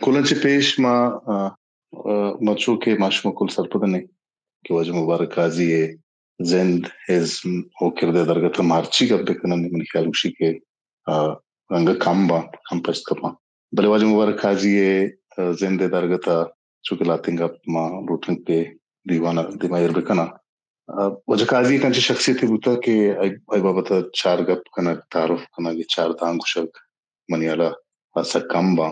कुलंच पेश मा मचू के माशमा कुल सरपदने कि वजह मुबारक काजी है जिंद इज ओ किरदे दरगत मार्ची गब्बे कनन मन ख्याल उशी के रंग कम्बा हम पस्तपा बले वजह मुबारक काजी है जिंद दरगत चुके लातिंग अप मा रूटिंग पे दीवाना दिमायर बेकना वजह काजी कंचे शख्सियत बुता के आई बाबत चार गप कना तारुफ कना के चार Dang Maniyala asa kamba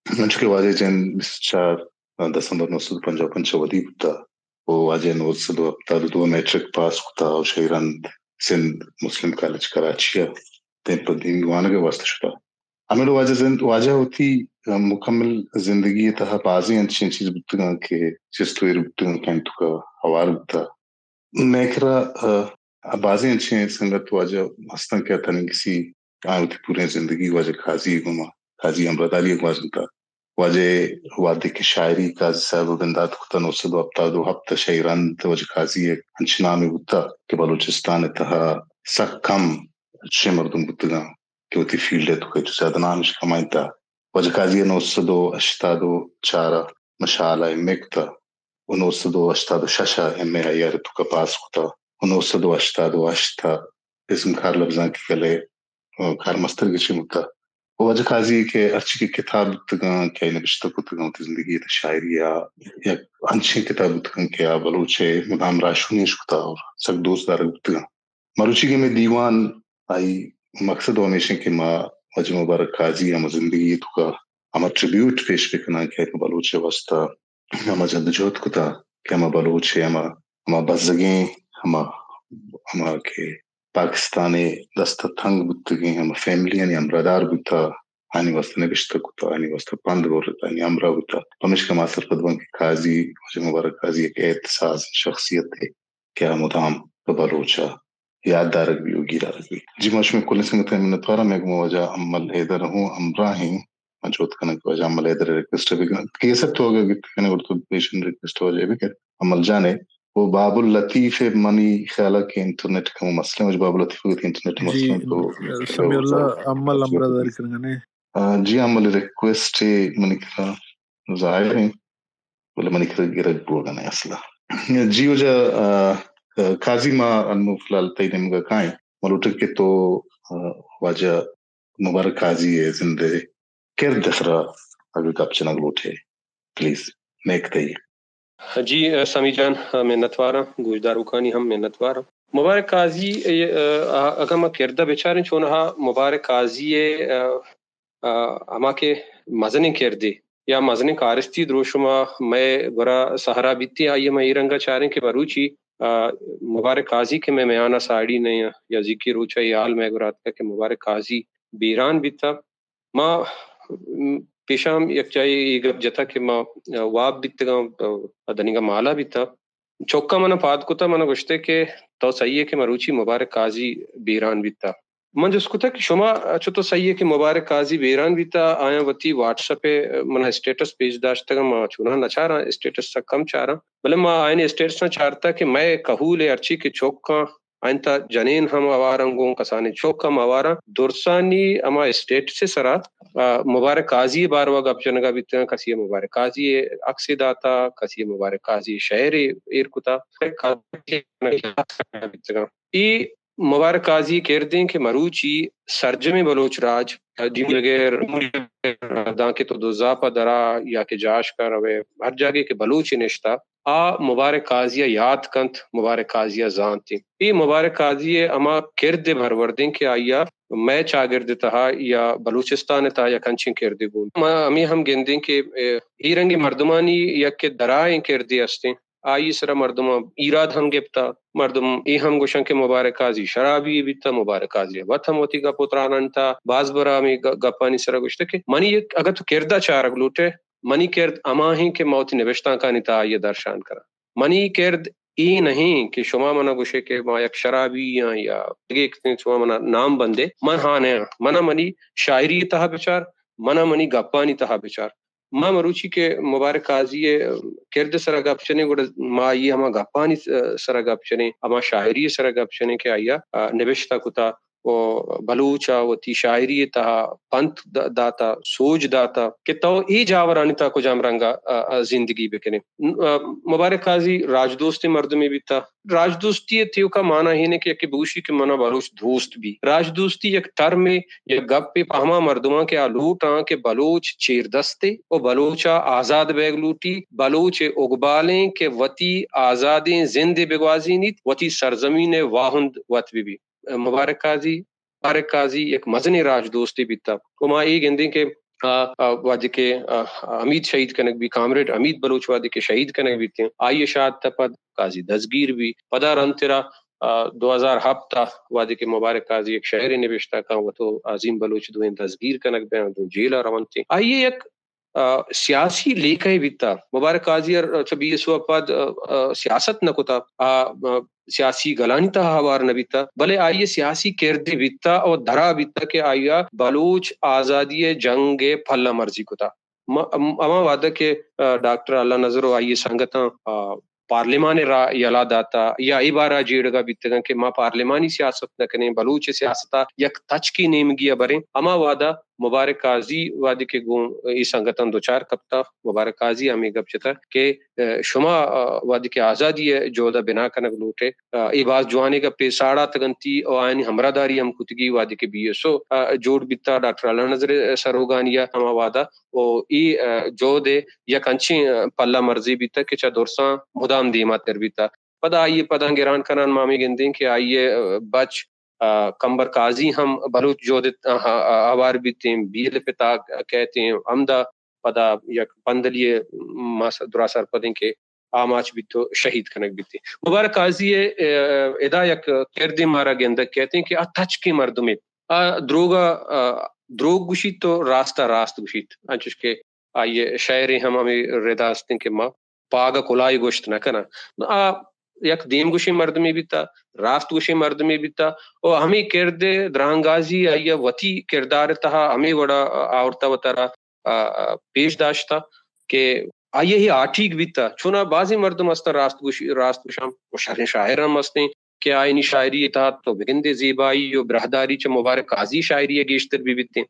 Nunca waje jen bischar December 1955 wadi buta o waje no sado apta do metric pass kuta o shairan Sindh Muslim College Karachi tempo din wana के वास्ते शुदा हमें वाजे होती मुकम्मल जिंदगी तहा बाजी अच्छी चीज बुतगा के चिस्तुर बुतगा कैंतु का हवार बुता मैकरा बाजी अच्छी संगत वाजे हस्ता क्या था नहीं किसी आयु पूरी जिंदगी वाजे खाजी गुमा खाजी अमृताली वाजनता वाजे वादे की शायरी का साहब बंदात कुता नौसद वक्ता दो हफ्ता शायरान वजह खाजी एक अंशनामी बुता के बलूचिस्तान तहा सक्कम अच्छे मर्दुम बुतगा के उती फील्ड है तो कहीं ज्यादा नाम कमाईता वजह खाजी नौसदो अश्तादो चारा मशाला इमेक्ता नौसदो अश्तादो शशा एम यार तो कपास कुता नौसदो अश्तादो अश्ता इसम खार लफ्जां की कले खार मस्तर के चिमुता वजह खाजी के अच्छी की किताब तगा क्या इन बिश्तर को तगा उनकी जिंदगी तो शायरी या अच्छी किताब तगा क्या बलूचे मुदाम राशुनीश कुता और सक दोस्त दार तगा मरुचि के में दीवान आई मकसद हमेशा के माँ वजह मुबारक खाजी हम जिंदगी तो का हम ट्रिब्यूट पेश करना क्या इन बलूचे वास्ता हम जद्दोजहद कुता क्या हम बलूचे हम बज़गे हम के पाकिस्तानी दस्ता थंग बुतगी हम फैमिली यानी अमरादार बुता आनी वास्ता नबिश्ता कुता आनी वास्ता पंद बोलता आनी अमरा बुता हमेश का मासर पदवन के काजी वजह मुबारक काजी एक एहसास शख्सियत है क्या मुदाम बलोचा याददार भी होगी भी जी मश में कुल संगत में नतवारा मैं वजह अमल हैदर हूँ अमरा ही मजबूत करने की वजह अमल हैदर रिक्वेस्ट भी किए सब तो होगा कि उर्दू पेशेंट रिक्वेस्ट हो जाए भी कर अमल जाने वो बाबुल लतीफ मनी ख्याल के इंटरनेट का मसले मुझे बाबुल लतीफ के इंटरनेट मसले तो समीउल्लाह अमल अमरा दार करेंगे जी अमल रिक्वेस्ट मनी का जाहिर है बोले मनी का गिरद बोलना है असला जी वजह काजी मा अनु फिलहाल तय निम्गा काई मलुट के तो वजह मुबारक काजी है जिंदे केर दखरा अगर कप्चना गलोटे प्लीज नेक तय जी समीजान मेहनतवारा गुजदार उखानी हम मेहनतवारा मुबारक काजी अगर मैं किरदा बेचारे छोना मुबारक काजी अमा के मजने किरदे या मजने कारस्ती द्रोशुमा मैं बरा सहारा बीती आई मैं रंगा चारे के बरूची मुबारक काजी के मैं आना साड़ी नहीं या जिक्र रोचा याल मैं गुरात के मुबारक काजी बीरान बीता माँ पेशाम यकचाई गप जता के माँ वाब बिकतगा दनिगा माला बिता चौका मना पाद कुता मना गुश्ते के तो सही है कि मरुची मुबारक काजी बीरान बिता मन जिसको था कि शुमा अच्छो तो सही है कि मुबारक काजी बीरान बिता आया वती व्हाट्सएप पे मना स्टेटस पेज दाश्तगा माँ चुना न चाह रहा स्टेटस से कम चाह रहा भले माँ आयने स्टेटस न चाहता कि मैं कहूले अर्ची के चौका आइंता जनेन हम आवारंगों कसाने चौक हम आवारा दुर्सानी अमा स्टेट से सरा मुबारक काजी बारवा गपचनगा बितना कसी मुबारक काजी अक्सी दाता कसी मुबारक काजी शहर इरकुता ई मुबारक काजी केरदें के मरूची सरजमे बलोच राज दिमगैर दाके तो दुजापा दरा या के जाश कर रवे हर जगह के बलूच निश्ता आ मुबारक काजिया याद कंत मुबारक काजिया जानती ये मुबारक काजिया अमा किरदे भरवर्दिंग के आया मैं चागिर्द तहा या बलूचिस्तान तहा या कंचिं किरदे बोल अमी हम गेंदें के ही रंगी मर्दमानी या के दराएं किरदे अस्ते आई सरा मर्दमा इराद हम गिफ्ता मर्दम ए हम गोशं के मुबारक काजी शराबी बिता मुबारक काजी वथम होती का पुत्रानंता बाजबरा में गपानी सरा गोश्त के मनी अगर तो किरदा चारक लूटे मनी किरद अमाही के मौत निविष्टा का निता ये दर्शान करा मनी किरद ई नहीं कि शुमा मना गुशे के मा एक शराबी या एक शुमा मना नाम बंदे मन हाँ ने मना मनी शायरी तहा विचार मना मनी गप्पानी तहा विचार माँ मरुचि के मुबारक काजी किरद सरा गपचने गुड़ माँ ये हमा गप्पानी सरा गपचने हमा शायरी सरा गपचने के आया निविष्टा कुता वो बलूचा वती शायरी तहा पंथ दाता सोच दाता के तो ई जावर अनिता को जाम रंगा जिंदगी बेकने मुबारक काजी राजदोस्ती मर्द में भी था राजदोस्ती थियो का माना ही ने कि बूशी के मना बलूच दोस्त भी राजदोस्ती एक टर्म में ये गप पे पहमा मर्दमा के आलूटा के बलोच चेर दस्ते और बलोचा आजाद बैग लूटी बलोच उगबाले के वती आजादें जिंदे बेगवाजी नीत वती सरजमीन वाहुंद वत भी मुबारक काजी एक मजनी राज दोस्ती बीता कुमा ई गेंदे के वादी के अमीद शहीद कनक भी कामरेड अमीद बलोच वादी के शहीद कनक भी थे आइए शाद तपद काजी दसगीर भी पदा रंतरा 2000 हफ्ता वादी के मुबारक काजी एक शहर निविश्ता का वो तो अजीम बलोच दुए दसगीर कनक बयान दो जेल रवन थे आइए एक सियासी लेखा बीता मुबारक काजी छबी पद सियासत न कुता सियासी गलानिता हवार न बीता भले आइए सियासी किरदे बीता और धरा बीता के आइया बलूच आजादी जंगे फल्ला मर्जी कुता अमा वादा के डॉक्टर अल्लाह नजरो आइए संगता पार्लिमान यला दाता या इबारा जेड़गा बीतगा के मां पार्लिमानी सियासत न कने बलूच सियासता यक तच की नेमगिया बरे अमा वादा मुबारक काजी वादी के गो ई संगतन दो चार कप्ता मुबारक काजी हमें गपचता के शुमा वादी के आजादी है जोदा बिना कनक लूटे ई बात जुआने का पेसाड़ा तगंती और आयनी हमरादारी हम कुतगी वादी के बीएसओ जोड़ बिता डॉक्टर अल्लाह नजर सरोगानिया हमा वादा ओ ई जो दे या कंची पल्ला मर्जी बीता के चदुरसा मुदाम दीमा ter बीता पदा आइए पदा गिरान करन मामी गिंदे के आइए बच कंबर काजी हम बलूच जोदित आवार बीते बील पिता कहते हैं अमदा पदा या पंदलिए मास दुरासर पदें के आमाच भी तो शहीद कनक बीते मुबारक काजी एदा यक किरदे मारा गेंदक कहते हैं कि अथच के मर्द में द्रोग गुशित तो रास्त गुशित अंचुश के आइए शायरी हम हमें रेदास्ते के माँ पाग कुलाई गोश्त न कना यक दीम गुशी मर्द में भी था रास्त गुशी मर्द में भी था और हमें किरदे द्रांगाजी आइया वती किरदार तहा हमें बड़ा आवरता वतारा पेश दाश्ता के आइए ही आठीक भी था चुना बाजी मर्द मस्त रास्त गुशाम शर शायर मस्ते के आयनी शायरी था तो बिगिंदे जीबाई यो ब्रहदारी च मुबारक काजी शायरी गेश्तर भी बीते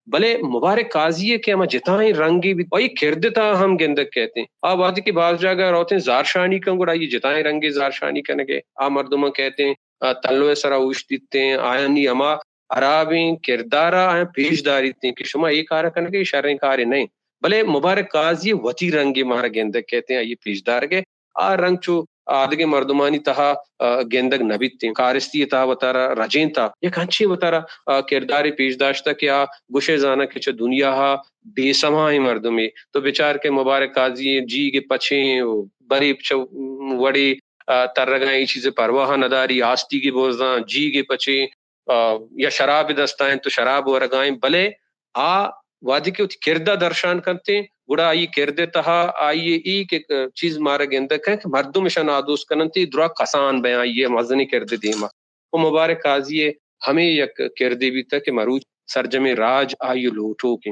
भले मुबारक काजी के हम जिताएं रंगी भी वही किरदता हम गेंदक कहते हैं अब आदि की बात जाकर होते हैं जारशानी का गुड़ा ये जिताएं रंगे जारशानी करने के आ मर्दुमा कहते हैं तल्लो सरा उश्तिते हैं आयनी अमा अराबी किरदारा आय पेशदारी थे कि शुमा एक कार्य करने के शर्रे कार्य नहीं भले मुबारक काजी वती रंगे मारा गेंदक कहते हैं ये पेशदार के आ रंग चो आदगे मर्दुमानी तहा गेंदक नबिते कारिस्ती तहा वतारा रजें था ये कंची वतारा किरदारी पेशदाश्ता क्या गुशे जाना के दुनिया हा बेसमा ही मर्द में तो बेचार के मुबारक काजी जी के पछे बड़ी वड़ी तरगाई चीजें परवाह नदारी आस्ती की बोझा जी के पछे या शराब दस्ताएं तो शराब वरगाएं भले आ वादी के किरदा दर्शान करते गुड़ा आई किरदे तहा आइए ई के चीज मारा गेंदक है कि मर्दों में शनादोस करनती दुरा कसान बयां ये मजनी किरदे दीमा वो मुबारक काजी हमें यक किरदे भी तक मरूज सरजमे राज आयु लोटो के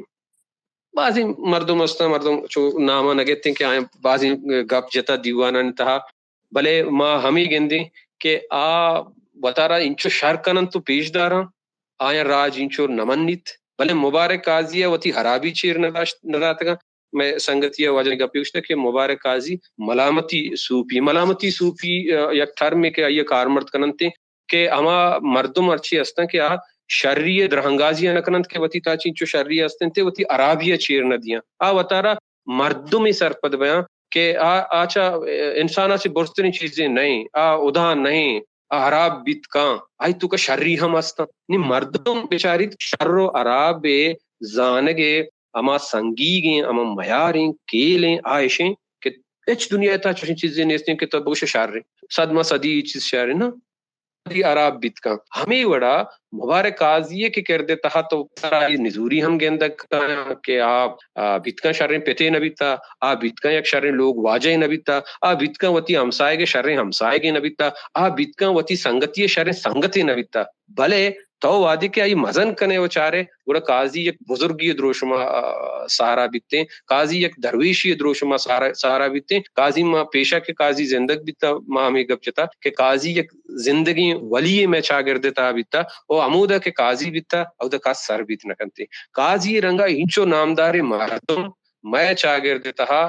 बाजी मर्दों मस्ता मर्दों जो नामा नगेते कि आए बाजी गप जता दीवाना तहा भले माँ हमें गेंदे के आ बतारा इंचो शर कनन तो पेशदारा आया राज इंचो नमन्नित भले मुबारक काजी वती हराबी चीर नदातगा मैं संगतिया वजन का पूछता कि मुबारक काजी मलामती सूफी या ठर में के ये कारमर्द कनंते के अमा मर्दुम अच्छी हस्ता के आ शर्रिय द्रहंगाजी अनकनंत के वती ताची जो शर्रिय हस्ते थे वती अराबिया चीर नदियां आ वतारा मर्दुम सरपद बयां के आ आचा इंसाना से बुरतनी चीजें नहीं आ उदा नहीं अराब बीत का आई तू का शर्री हम हस्ता नि मर्दुम बेचारी शर्रो अराबे जानगे अमा संगीगे अमा मयारें केलें आयशें कि एच दुनिया था छोटी चीजें नेस्ते के तो बहुश शार सदमा सदी चीज शार ना अराब बीत का हमें वड़ा मुबारक काजी के कर देता हा तो निजूरी हम गेंदक के आप बीतका शर्रें पेते न बीता आ बीतका एक शर्रें लोग वाजे न बीता आ बीतका वती हमसाए के शर्रें हमसाए के न बीता आ बीतका वती संगति शर्रें संगति न बीता भले तो वादी के आई मजन कने वो चारे गुड़ा काजी एक बुजुर्गी द्रोशमा सहारा बिकते, काजी एक दरवेशी द्रोशमा सहारा बिकते, काजी माँ पेशा के काजी जिंदग बिता माँ में गपचता के काजी एक जिंदगी वली में चागर देता बिता ओ अमूदा के काजी बिता औदा का सर बित नकंते काजी रंगा इंचो नामदारे मरदम मैं चागर देता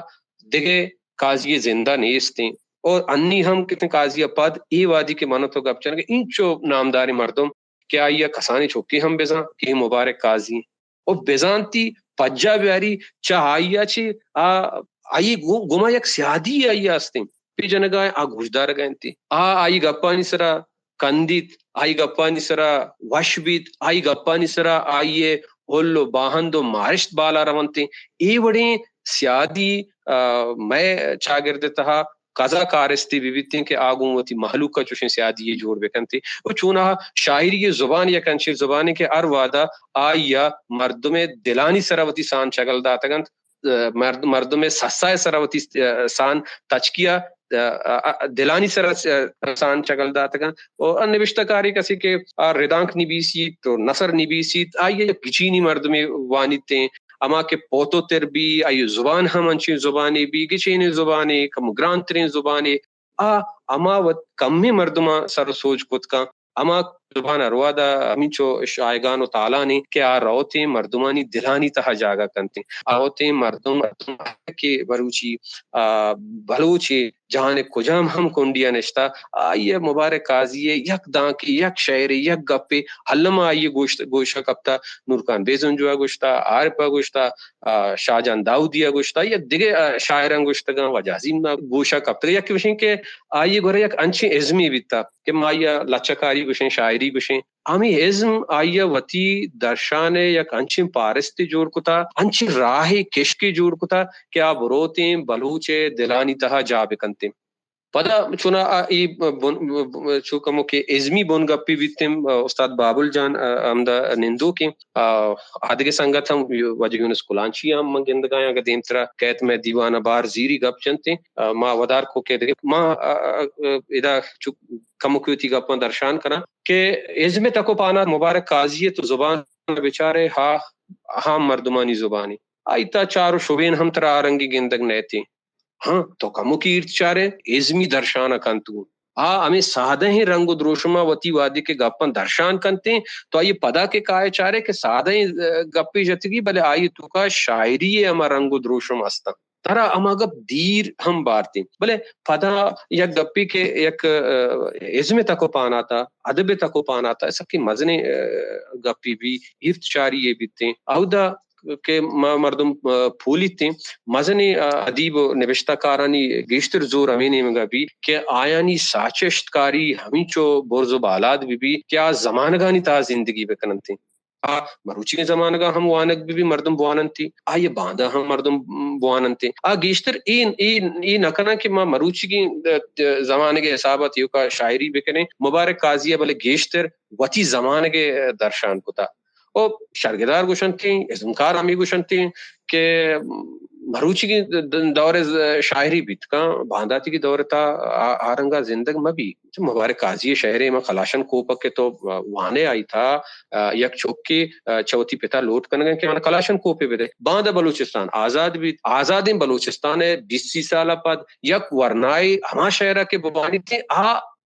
दिगे काजी जिंदा नेस्ते और अन्नी हम कितने काजी पद ए वादी के मानो तो गपचन के इंचो नामदारे मर्दम क्या ये कसानी छोकी हम बेजा के मुबारक काजी और बेजांती पज्जा ब्यारी चाहाइया ची आई गुमा एक स्यादी आई आस्ते पी जनगाय आ घुषदार गयंती आई गप्पानी सरा कंदित आई गप्पानी सरा वशबित आई गप्पानी सरा आइए होल्लो बाहंदो मारिश्त बाला रवंती ए बड़े स्यादी मैं चागिरदे तहा कजा कारस्ती विविधि के आगुमती महलूक का चुशे से आदि ये जोड़ बेकंती वो चुना शायरी ये जुबान या कंशे जुबान के अरवादा आया मर्द में दिलानी सरावती सान चगल दातगंत मर्द में सस्साय सरावती सान तचकिया दिलानी सान चगल दातगन और अन्यविष्टकारी कसी के रिदांक निबीसी तो नसर निबीसी आइए गिचीनी मर्द में वानिते अमा के पोतो तेर भी आयु जुबान हम अंशी जुबानी भी गिचीनी जुबानी कम ग्रांतरी जुबानी अमा वत कम्मी मर्दमा सर सोच कुत का अमा जुबान अरवादा अमीचो शायगान व तालानी के रोते मर्दुमानी दिलानी तहा जागा कंते आओते मर्दुम के बरूची बलूची जहां कुजाम हम कुंडिया निश्ता आइए मुबारक काजिए यक दांकी यक शायरी यक गप्पे हल्लमा आइए गोशा कप्ता नूरखान बेजुंजुआ गोश्ता आरपा गोश्ता शाहजान दाऊदिया गोश्ता या दिगे शायरन गोश्तगा वजाजिम गोशा कप्ता यक विषय के आइए गोरे यक अंची इज़्मी बिता के माया लचकारी गुशें शायरी गुशें आमी इज़्म आइया वती दर्शाने यक अंची पारस्ती जोड़ कुता अंची राही किशकी जोड़ कुता क्या बुरोते बलूचे दिलानी तहा जा बिकंते पदा चुना चुकमो के इज़्मी बोन गप्पी वित्तिम उस्ताद बाबुल जान अमदा निंदो के आदगे संगत हम वजह स्कुलांची हम मंगिंद गाया का देमतरा कहत में दीवाना बार जीरी गप चंते माँ वदार को कहते माँ इदा कमुक्योती गप्पा दर्शान करा के इज़्मे तको पाना मुबारक काजिए तो जुबान बेचारे हा मर्दुमानी जुबानी आइता चारो शुबेन हम तरा आरंगी गिंदग नैती हाँ तो कमु की इर्चारे इज़्मी दर्शान कंतु हमें सादा ही रंग द्रोशमा वती वादी के गप्पन दर्शान कंते तो ये पदा के काय चारे के सादा ही गप्पी जतगी भले आई तुका शायरी है अमा रंग द्रोशम अस्ता तारा अमागप दीर हम बारते भले पदा यक गप्पी के यक इज़्मे तको पाना था अदबे तको पाना था सबकी मजने गप्पी भी इर्चारी ये बीते औदा के मर्दम फूलिते मजनी अदीब निविष्टाकारानी गेश्तर जोर अमीने में भी के आयानी साचेष्टकारी हमीचो बोर्जो बालाद भी क्या जमानगानी ता जिंदगी बेकनंती मरुची के जमानगा हम वानक भी मर्दम बुआनंती ये बांधा हम मर्दम बुआनंती गेश्तर ई नकना कि मां मरुची की जमाने के हिसाबत यू का शायरी बेकने मुबारक काजिया भले गेश्तर वती जमाने के दर्शान कुता ओ शर्गदार गुशंती इज़्मकार हमी गुशंती के मरुची की दौरे शायरी बीत का बांधाती की दौरे था आरंगा जिंदग में भी मुबारक काजी शहरे में खलाशन कोपक के तो वाने आई था यक चौकी चौथी पिता लोट करने के मन खलाशन कोपे बेदे बांधा बलूचिस्तान आजादी बलूचिस्तान है 20 साल पद यक वरनाई हमा शहरा के बुबानी थे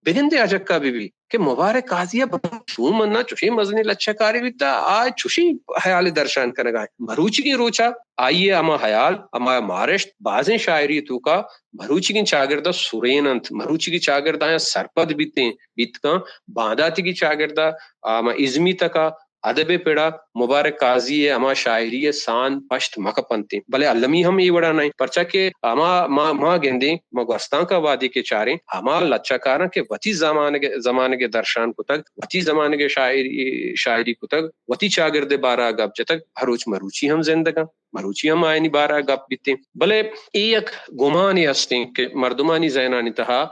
बिगिंदे अजक्का बीबी के मुबारक काजिया छू मन्ना चुशी मजनी लच्छकारी बिता आज चुशी हयाल दर्शान करेगा मरुची की रोचा आइए अमा हयाल अमा मारिश्त बाजें शायरी तू का मरुची की चागिरदा सुरेनंत मरुची की चागिरदा सरपद बीत का बांदाती की चागिरदा अमा इज़्मी तका अदबे पेड़ा मुबारक काजी है अमा शायरी है सान पश्त मकपंते भले अल्लमी हम ये बड़ा नहीं परचा के अमा माँ गेंदे मगस्तां का वादी के चारे अमा लच्चाकारा के वती जमाने के दर्शान को तक वती जमाने के शायरी को तक वती चागिरदे बारह गप जतक हरोच मरुची हम जिंदगा मरुची हम आयनी बारह गप बीते भले एक गुमानी हस्ते के मर्दुमानी जैनानी तहा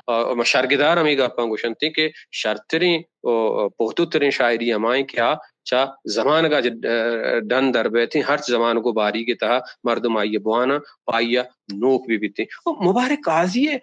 शर्गदार हमें गप्पा गुशंते के शर्तरे पोहतुतरे शायरी हमाए क्या चा जमान का डन दरबे थे हर जमान को बारी के तहा मर्दम आइए बुआना पाइया नोक भी बीते मुबारक काजिए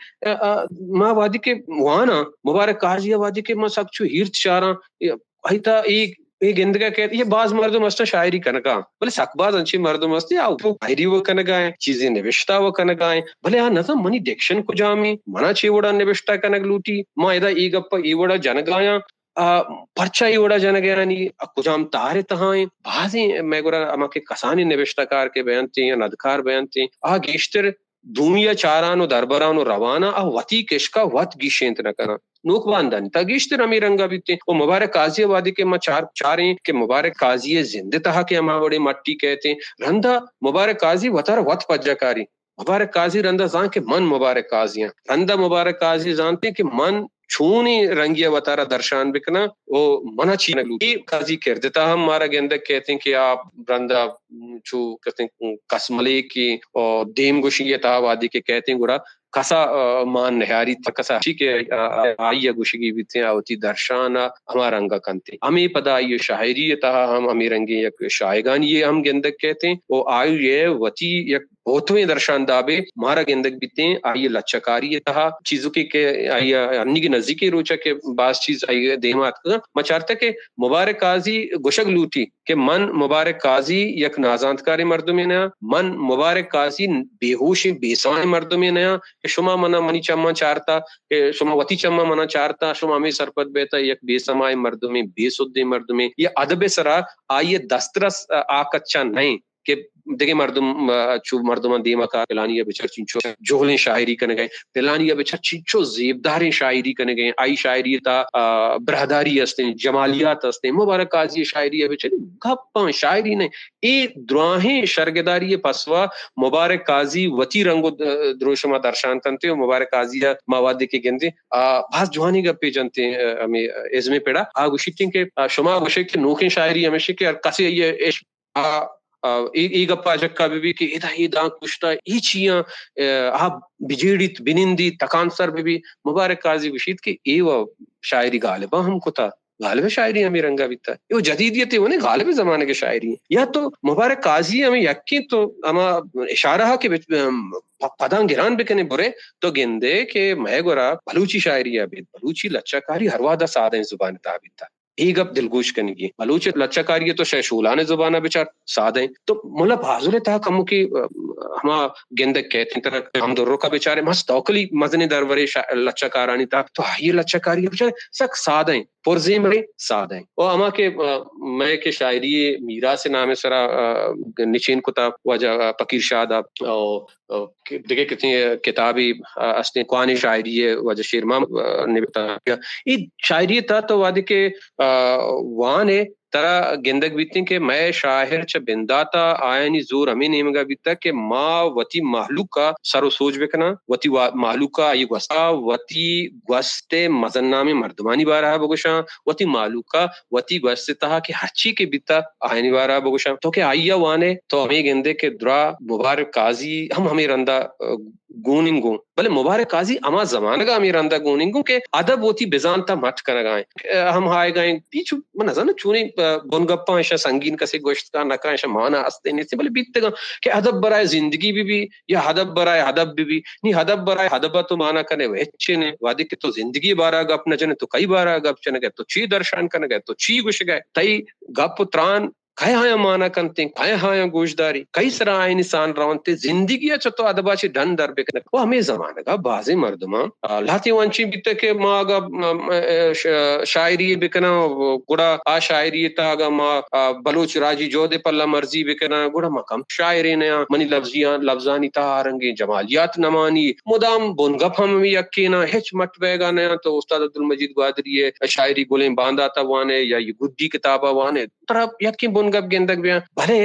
माँ वादी के वाना मुबारक काजिया वादी के माँ सब छु हिर्त चारा अहिता एक ये गिंदगा कहते ये बाज मर्दम अस्त शायरी कनका भले सकबाज अंची मर्दम अस्त या शायरी वो कनगाए चीजें निविष्टा वो कनगाए भले आ नजम मनी डिक्शन को जामी मना चीवड़ा निविष्टा कनक लूटी मा इदा ई गप्पा ईवड़ा जनगाया पर्चा ईवड़ा जनगायानी कुजाम तारे तहाए बाजी मैगुरा अमाके कसानी निविष्टाकार के बयानती या नदकार बयानती आ गेश्तर धूमिया चारानो दरबरानो रवाना आ वती किशका वत गिशेंत न करा नोकबांदन तगिश्तर अमीरंगा बिते वो मुबारक काजी वादी के मा चारें के मुबारक काजी जिंदे तहा के अमावड़े मट्टी कहते रंदा मुबारक काजी वतर वत पज्जाकारी मुबारक काजी रंदा जान के मन मुबारक काजियां रंदा मुबारक काजी जानते कि मन छूनी रंगिया वतारा दर्शान बिकना वो मना चीन लूटी काजी कर देता हम मारा गेंदक कहते हैं कि आप रंदा छू कहते हैं कसमले की और देम गुशी तावादी के कहते हैं गुड़ा कसा मान नहारी कसा ठीक है आइया गुशगी बिते आवती दर्शाना हमारा रंगा कंते हमें पता ये शायरी तहा हम हमें रंगे एक शायगान ये हम गेंदक कहते हैं वो आयु ये वती एक बहुतवें दर्शान दाबे मारा गेंदक बिते आइए लच्छकारी तहा चीजों के आइया अन्नी की नजदीकी रोचक के बास चीज आइए देमात का मचारता के मुबारक काजी गुशग लूटी के मन मुबारक काजी यक नाजांतकारी मर्दों में नया मन मुबारक काजी बेहोश बेसाए मर्दों में नया शुमा मना मनी चम्मा चारता शुमा वती चम्मा मना चारता शुमा में सरपत बेता यक बेसमाए मर्दों में बेसुद्दे मर्दों में ये अदब सरा आइए दस्तरस आकच्चा नहीं के देखे मर्दुम चू मर्दुमा दीमा का पिलानिया बिचर चिंचो जोहले शायरी कने गए पिलानिया बिचर चिंचो जेबदारे शायरी कने गए आई शायरी ता बरहदारी अस्ते जमालियात अस्ते मुबारक काजी शायरी बिचर गप्पा शायरी ने ए द्राहे शर्गदारी पसवा मुबारक काजी वती रंगो द्रोशमा दर्शान तंते मुबारक काजी मावादे के गेंदे भास जुहानी गप्पे जनते हमें इसमें पेड़ा आगुशिटिंग के शुमा गुशे के नोखे शायरी हमेशा के कसे ये ಈ ಗಪ್ಪ ಜಕ್ಕ ಬಿಬಿ कि इदा इदा कुश्ता ई चिया आप बिजेड़ित बिनिंदी तकान सर बिबी मुबारक काजी विशीत के एव शायरी गालिबा हमको था गालिब शायरी हमें रंगा बिता ये जदीदियत है वो गालिब जमाने के शायरी या तो मुबारक काजी हमें यक्की तो अमा इशारा के पदां गिरान बिकने बुरे तो गेंदे के मैं गोरा बलूची शायरी अभी बलूची लच्चाकारी हरवादा सादे जुबान ताबित था एक अब दिलगोश कनेगी बलूच लच्चाकारी तो शैशूलाने जुबाना बेचार सादे तो मुला भाजुले था कमु की हमा गेंदक कहते तरह हम दोरों का बेचारे मस्त तौकली मजने दरवरे लच्चाकारानी था तो ये लच्चाकारी बेचारे सक सादे पुरजे में सादे और हमा के मैं के शायरी मीरा से नाम है सरा निचेन कुता वजह फकीर शादा और देखे कितनी किताबी असने कुआनी शायरी है वजह शेरमा ने बताया ये शायरी था तो वादे के वान है तरा गेंदक बीतने के मैं शाहिर च बिंदाता आयनी जोर हमें नेमगा बीता के माँ वती माहलूक का सरो सोच बेकना वती माहलूक का ये वसा वती वस्ते मजन्ना में मर्दमानी बारा है बगुशा वती माहलूक का वती वस्ते तहा के हच्ची के बीता आयनी बारा बगुशा तो के आइया वाने तो हमें गेंदे के द्रा मुबारक काजी हम हमें रंदा गोनिंगो भले मुबारक काजी अमा जमाना का हमें रंदा गोनिंगो के अदब वती बेजानता मट कर गाए हम हाय गाए पीछू मन नजर चूने बोनगप्पा ऐसा संगीन कसे गोश्त का नका ऐसा माना हस्ते नहीं से भले बीतते का कि अदब बराए जिंदगी भी या हदब बराए हदब भी नहीं हदब बराए हदबा तो माना कने वेच्चे ने वादे के तो जिंदगी बारा गप न जने तो कई बारा गप चने गए तो ची दर्शन करने गए तो ची गुश गए तई गप त्राण काय हाया माना कंते काय हाया गोशदारी कई सरा आए निशान रवंते जिंदगी अच्छा तो अदबाची ढन दर बेकने वो हमें जमाने का बाजे मर्दमा लाती वंची बीते के मागा शायरी बेकना गुड़ा आ शायरी तागा मा बलूच राजी जोदे पल्ला मर्जी बेकना गुड़ा मकम शायरी ने मनी लफ्जियां लफ्जानी तारंगे जमालियात नमानी मुदाम बुनगप हम यक्की ना हिच मट बेगा ने तो उस्ताद अब्दुल मजीद ग्वादरी शायरी गुलें बांधा था वाने या ये गुड्डी किताबा वाने तरफ यक्की बुनगप गेंदक बिया भले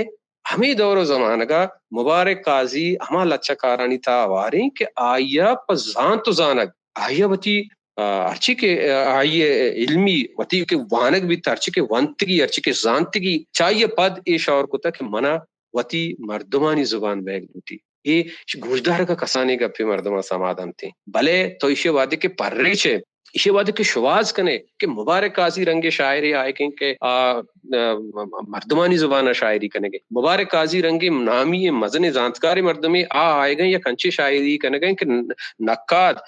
हमें दौरो जमाना का मुबारक काजी हमा लच्चाकारानी था वारी के आया पजान तो जानक आया बती अर्ची के आइए इल्मी वती के वानक भी अर्ची के वंतगी अर्ची के जानतगी चाहिए पद ए शौर को तक मना वती मर्दमानी जुबान बैग लूटी ये गुजदार का कसाने का फिर मर्दमा समाधान थे भले तो इसे वादे के पर्रे छे इसे वादे के शुवाज कने कि मुबारक काजी रंगे शायरी आए के मर्दमानी जुबाना शायरी कनेगे मुबारक काजी रंगे नामी मजने जानतकारी मर्दमे आए गए या कंचे शायरी कनेगे कि नक्काद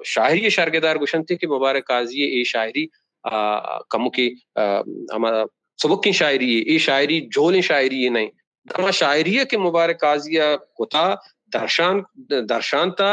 शायरी शर्गदार गुशंते कि मुबारक काजी ए शायरी कमु की हमारा सबक की शायरी है ये शायरी जोल शायरी है नहीं दमा शायरी के मुबारक काजिया कोता दर्शानता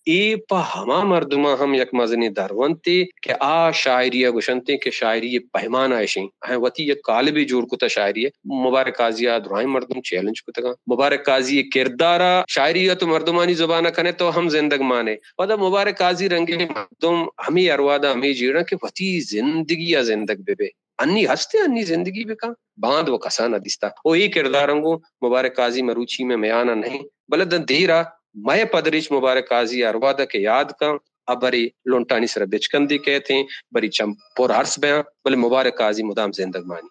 ए पा हमा मर्दमा हम यक मजनी दरवंते के आ शायरिया गुशंते के शायरी पैमाना ऐशी है वती ये कालिबी जोर कुता शायरी मुबारक काजिया दुराई मर्दम चैलेंज कुता मुबारक काजी किरदारा शायरिया तो मर्दमानी जुबाना कने तो हम जिंदग माने वदा मुबारक काजी रंगे मर्दम हमी अरवादा हमी जीना के वती जिंदगी या जिंदग बेबे अन्नी हस्ते अन्नी जिंदगी बेका बांध वो कसाना दिस्ता ओ ये किरदारंगो मुबारक काजी मरूची में मयाना नहीं बलद धीरा मय पदरिच मुबारक काजी अरवादा के याद का अबरी लोंटानी सर बिचकंदी कहते हैं बरी चम पोर हर्स बया बले मुबारक काजी मुदाम जिंदग मानी